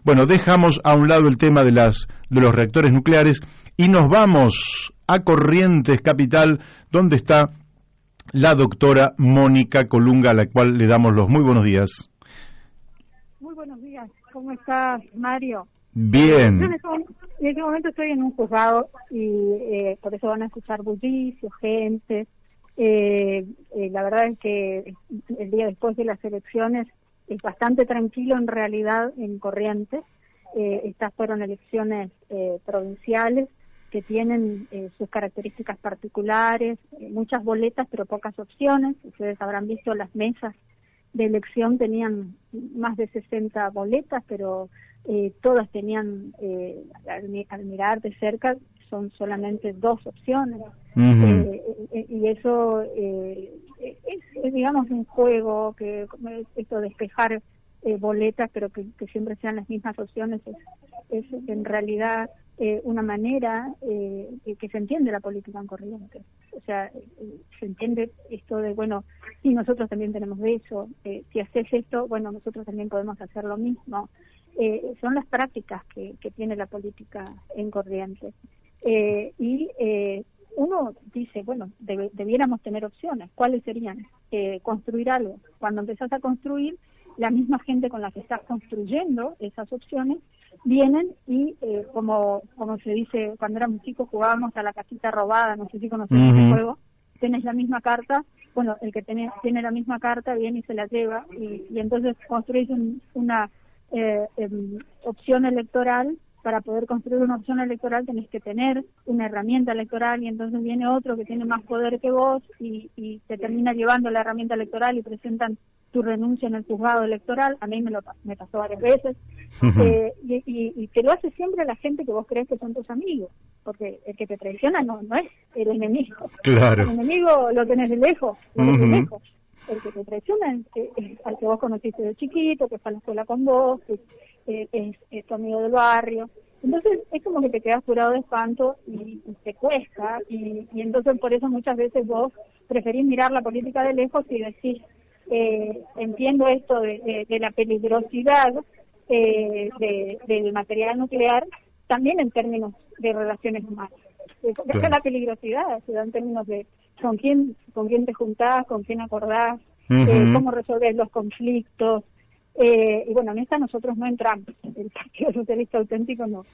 Bueno, dejamos a un lado el tema de los reactores nucleares y nos vamos a Corrientes Capital, donde está la doctora Mónica Colunga, a la cual le damos los muy buenos días. Muy buenos días, ¿cómo estás, Mario? Bien. Yo en este momento estoy en un juzgado y por eso van a escuchar bullicio, gente. La verdad es que el día después de las elecciones es bastante tranquilo en realidad en Corrientes. Estas fueron elecciones provinciales que tienen sus características particulares, muchas boletas pero pocas opciones. Ustedes habrán visto las mesas de elección tenían más de 60 boletas, pero todas tenían, al mirar de cerca, son solamente 2 opciones. Y eso es, digamos, un juego, que esto de despejar boletas, pero que siempre sean las mismas opciones, es en realidad una manera que se entiende la política en Corrientes. O sea, se entiende esto de, bueno, sí, nosotros también tenemos eso, si haces esto, bueno, nosotros también podemos hacer lo mismo. Son las prácticas que tiene la política en Corrientes. Uno dice, bueno, debiéramos tener opciones. ¿Cuáles serían? Construir algo. Cuando empezás a construir, la misma gente con la que estás construyendo esas opciones vienen y, como se dice, cuando éramos chicos jugábamos a la casita robada, no sé si conocés ese juego, tenés la misma carta, bueno, el que tiene la misma carta viene y se la lleva, y entonces construís una opción electoral. Para poder construir una opción electoral tenés que tener una herramienta electoral, y entonces viene otro que tiene más poder que vos y te termina llevando la herramienta electoral y presentan tu renuncia en el juzgado electoral. A mí me pasó varias veces. Y te lo hace siempre la gente que vos crees que son tus amigos, porque el que te traiciona no es el enemigo. Claro. El enemigo lo tenés de lejos, de lejos. El que te traiciona es al que vos conociste de chiquito, que fue a la escuela con vos, que es tu amigo del barrio. Entonces es como que te quedas curado de espanto y te cuesta, y entonces por eso muchas veces vos preferís mirar la política de lejos y decís, entiendo esto de la peligrosidad del material nuclear, también en términos de relaciones humanas. Claro. La peligrosidad se da en términos de con quién te juntás, con quién acordás, cómo resolvés los conflictos. Y bueno, en esta nosotros no entramos. El Partido Socialista Auténtico no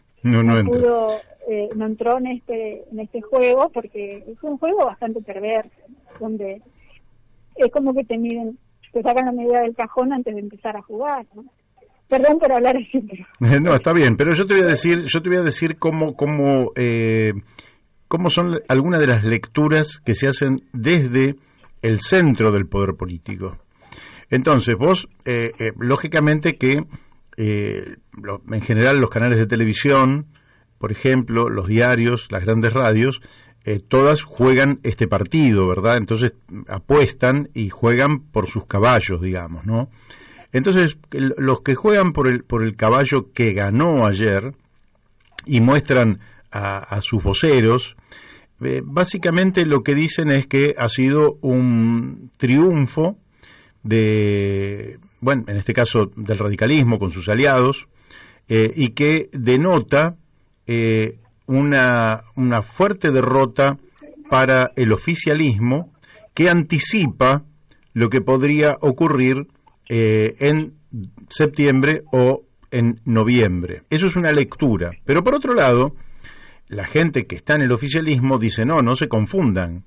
entró en este juego, porque es un juego bastante perverso, donde es como que te sacan la medida del cajón antes de empezar a jugar, ¿no? Perdón por hablar así, pero... No, está bien, pero yo te voy a decir cómo son algunas de las lecturas que se hacen desde el centro del poder político. Entonces, vos, lógicamente que en general los canales de televisión, por ejemplo, los diarios, las grandes radios, todas juegan este partido, ¿verdad? Entonces apuestan y juegan por sus caballos, digamos, ¿no? Entonces, los que juegan por el caballo que ganó ayer y muestran a sus voceros, básicamente lo que dicen es que ha sido un triunfo en este caso del radicalismo con sus aliados, y que denota una fuerte derrota para el oficialismo, que anticipa lo que podría ocurrir en septiembre o en noviembre. Eso es una lectura. Pero por otro lado, la gente que está en el oficialismo dice, no se confundan.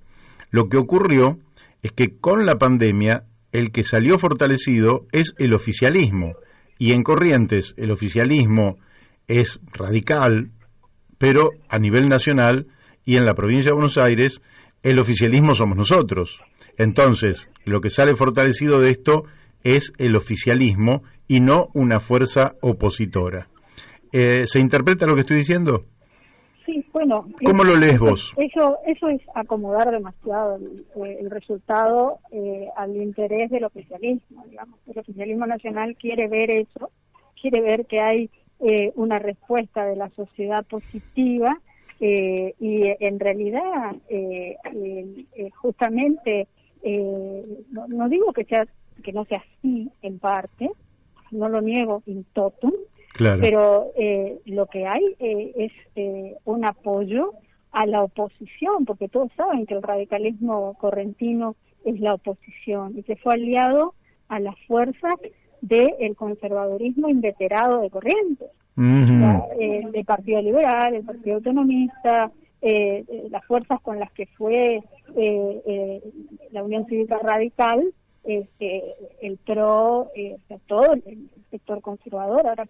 Lo que ocurrió es que con la pandemia el que salió fortalecido es el oficialismo, y en Corrientes el oficialismo es radical, pero a nivel nacional y en la provincia de Buenos Aires el oficialismo somos nosotros. Entonces, lo que sale fortalecido de esto es el oficialismo y no una fuerza opositora. ¿Se interpreta lo que estoy diciendo? Sí, bueno. ¿Cómo lo lees vos? Eso es acomodar demasiado el resultado al interés del oficialismo, digamos. El oficialismo nacional quiere ver eso, quiere ver que hay una respuesta de la sociedad positiva, y en realidad justamente no digo que no sea así en parte, no lo niego in totum, Claro. Pero lo que hay es un apoyo a la oposición, porque todos saben que el radicalismo correntino es la oposición y que fue aliado a las fuerzas del conservadurismo inveterado de Corrientes, el Partido Liberal, el Partido Autonomista, las fuerzas con las que fue la Unión Cívica Radical, el PRO, o sea, todo el sector conservador. Ahora,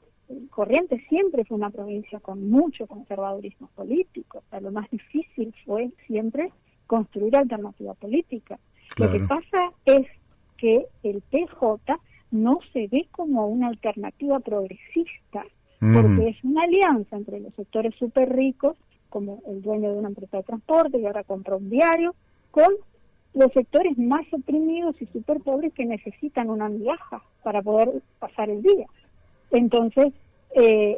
Corrientes siempre fue una provincia con mucho conservadurismo político, o sea, lo más difícil fue siempre construir alternativa política. Claro. Lo que pasa es que el PJ no se ve como una alternativa progresista, porque es una alianza entre los sectores súper ricos, como el dueño de una empresa de transporte y ahora compra un diario, con los sectores más oprimidos y súper pobres que necesitan una migaja para poder pasar el día. Entonces,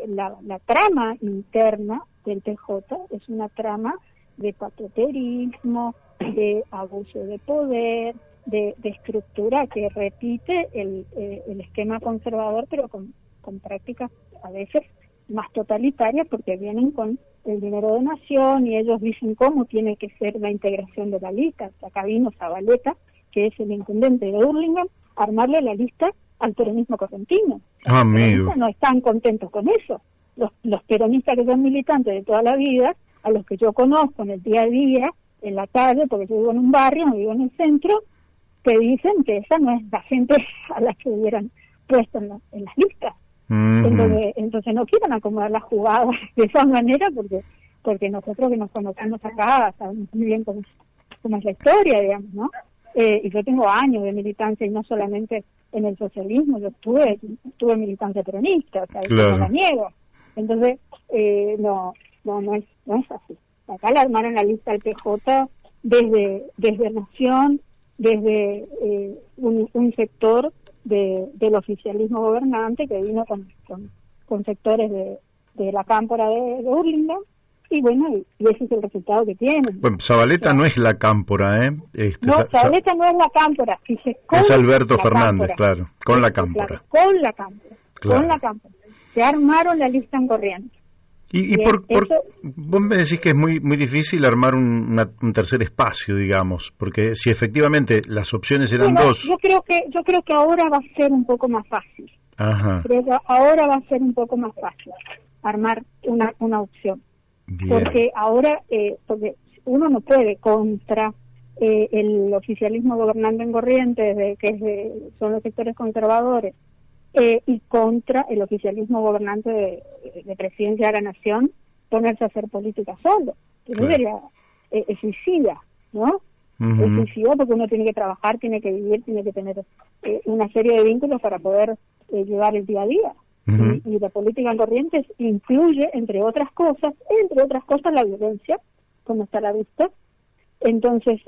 la trama interna del PJ es una trama de patoterismo, de abuso de poder, de estructura que repite el esquema conservador, pero con prácticas a veces más totalitarias, porque vienen con el dinero de nación y ellos dicen cómo tiene que ser la integración de la lista. Acá vino Zabaleta, que es el intendente de Hurlingham, a armarle la lista al peronismo correntino. Los peronistas no están contentos con eso. Los peronistas que son militantes de toda la vida, a los que yo conozco en el día a día, en la calle, porque yo vivo en un barrio, no vivo en el centro, que dicen que esa no es la gente a la que hubieran puesto en las listas. Entonces no quieren acomodar las jugadas de esa manera, porque nosotros que nos conocemos acá sabemos muy bien cómo es la historia, digamos, ¿no? Y yo tengo años de militancia, y no solamente en el socialismo, yo tuve militancia peronista, o sea, eso no la niego. Entonces, no es así. Acá le armaron la lista al PJ desde Nación, desde un sector del oficialismo gobernante que vino con sectores de la cámpora de Hurlingham, y bueno, y ese es el resultado que tienen. Bueno, Zabaleta no es la cámpora, Zabaleta no es la cámpora, es Alberto Fernández, claro, con la cámpora. Claro, con la cámpora. Se armaron la lista en Corrientes. Y vos me decís que es muy muy difícil armar un tercer espacio, digamos, porque si efectivamente las opciones eran dos. Yo creo que ahora va a ser un poco más fácil. Ajá. Creo que ahora va a ser un poco más fácil armar una opción. Bien. Porque ahora, porque uno no puede contra el oficialismo gobernante en Corrientes, son los sectores conservadores, y contra el oficialismo gobernante de Presidencia de la Nación, ponerse a hacer política solo. Eso sería suicida, ¿no? Es suicida, porque uno tiene que trabajar, tiene que vivir, tiene que tener una serie de vínculos para poder llevar el día a día. Y la política en Corrientes incluye, entre otras cosas, la violencia, como está a la vista. Entonces,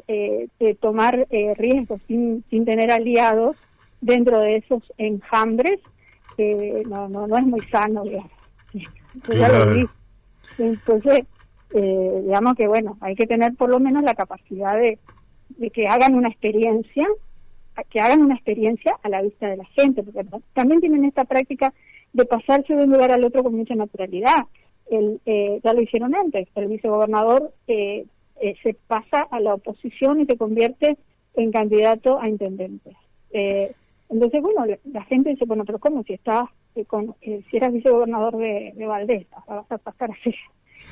tomar riesgos sin tener aliados dentro de esos enjambres, no es muy sano, digamos. Ya lo vi. Entonces, digamos que bueno, hay que tener por lo menos la capacidad de que hagan una experiencia a la vista de la gente, porque también tienen esta práctica de pasarse de un lugar al otro con mucha naturalidad. Ya lo hicieron antes, el vicegobernador se pasa a la oposición y se convierte en candidato a intendente. Entonces, bueno, la gente dice, bueno, pero ¿cómo? Si eras vicegobernador de Valdés, vas a pasar a ser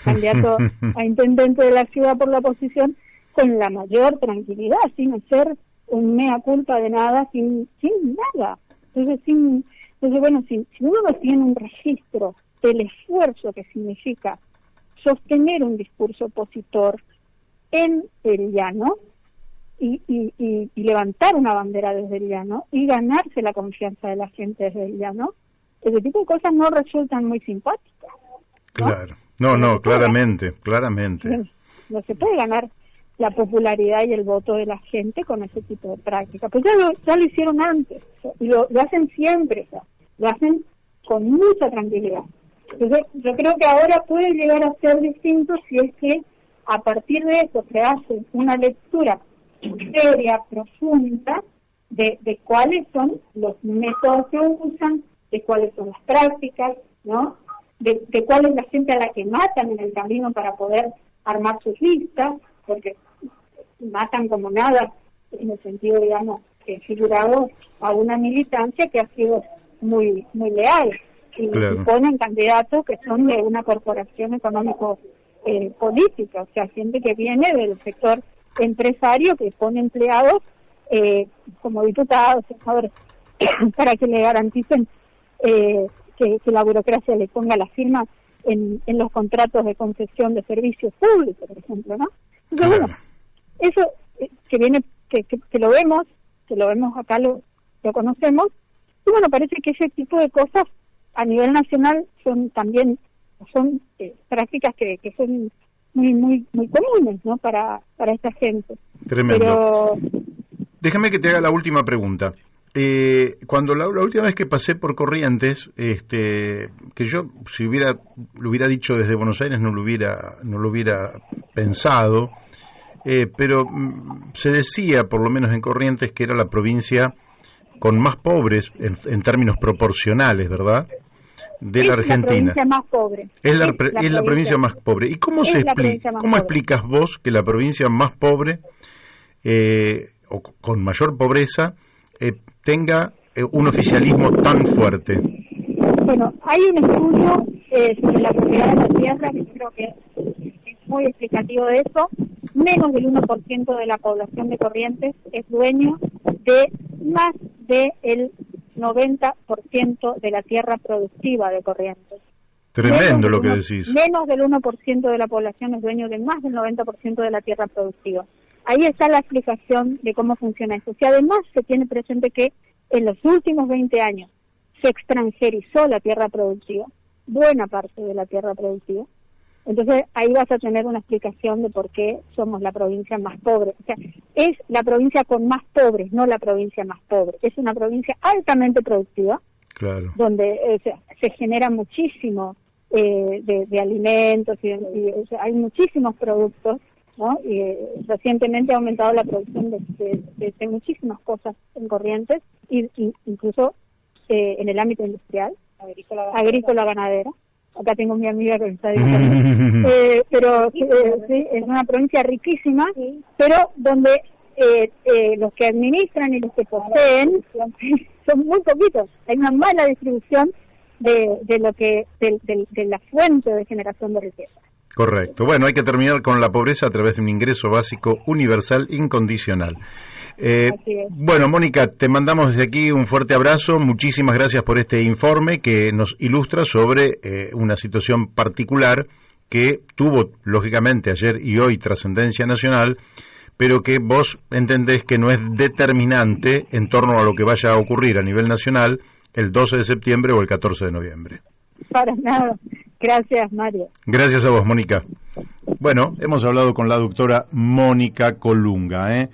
candidato a intendente de la ciudad por la oposición con la mayor tranquilidad, sin hacer un mea culpa de nada, sin nada. Entonces, bueno, si uno no tiene un registro del esfuerzo que significa sostener un discurso opositor en el llano, y levantar una bandera desde el llano y ganarse la confianza de la gente desde el llano, ese tipo de cosas no resultan muy simpáticas, ¿no? Claro, no, claramente. No se puede ganar la popularidad y el voto de la gente con ese tipo de práctica. Pues ya lo hicieron antes, y lo hacen siempre, lo hacen con mucha tranquilidad. Entonces, yo creo que ahora puede llegar a ser distinto si es que a partir de eso se hace una lectura seria, profunda, de cuáles son los métodos que usan, de cuáles son las prácticas, ¿no? De cuál es la gente a la que matan en el camino para poder armar sus listas, porque matan como nada, en el sentido, digamos, figurado a una militancia que ha sido muy leal, y ponen candidatos que son de una corporación económico política, o sea, gente que viene del sector empresario, que pone empleados como diputados, senadores, para que le garanticen que la burocracia le ponga la firma en los contratos de concesión de servicios públicos, por ejemplo, ¿no? Entonces, bueno, eso que viene, que lo vemos acá, lo conocemos, y bueno, parece que ese tipo de cosas a nivel nacional son prácticas que son muy comunes, ¿no? Para esta gente. Tremendo. Pero déjame que te haga la última pregunta. Cuando la última vez que pasé por Corrientes, que yo si lo hubiera dicho desde Buenos Aires no lo hubiera pensado, pero se decía, por lo menos en Corrientes, que era la provincia con más pobres en términos proporcionales, ¿verdad?, de la Argentina. La provincia más pobre. Es la provincia más pobre. ¿Y cómo explicas vos que la provincia más pobre o con mayor pobreza tenga un oficialismo tan fuerte? Bueno, hay un estudio sobre la propiedad de la tierra que creo que es muy explicativo de eso. Menos del 1% de la población de Corrientes es dueño de más del 90% de la tierra productiva de Corrientes. Tremendo lo que decís. Menos del 1% de la población es dueño de más del 90% de la tierra productiva. Ahí está la explicación de cómo funciona eso. Si además se tiene presente que en los últimos 20 años se extranjerizó la tierra productiva, buena parte de la tierra productiva, entonces ahí vas a tener una explicación de por qué somos la provincia más pobre. O sea, es la provincia con más pobres, no la provincia más pobre. Es una provincia altamente productiva, claro, donde se genera muchísimo de alimentos y o sea, hay muchísimos productos, ¿no? Y recientemente ha aumentado la producción de muchísimas cosas en Corrientes, y incluso en el ámbito industrial, agrícola ganadera. Acá tengo mi amiga que me está diciendo. Pero sí, es una provincia riquísima, pero donde los que administran y los que poseen son muy poquitos. Hay una mala distribución de la fuente de generación de riqueza. Correcto. Bueno, hay que terminar con la pobreza a través de un ingreso básico universal incondicional. Bueno, Mónica, te mandamos desde aquí un fuerte abrazo. Muchísimas gracias por este informe que nos ilustra sobre una situación particular que tuvo, lógicamente, ayer y hoy trascendencia nacional, pero que vos entendés que no es determinante en torno a lo que vaya a ocurrir a nivel nacional el 12 de septiembre o el 14 de noviembre. Para nada. Gracias, Mario. Gracias a vos, Mónica. Bueno, hemos hablado con la doctora Mónica Colunga,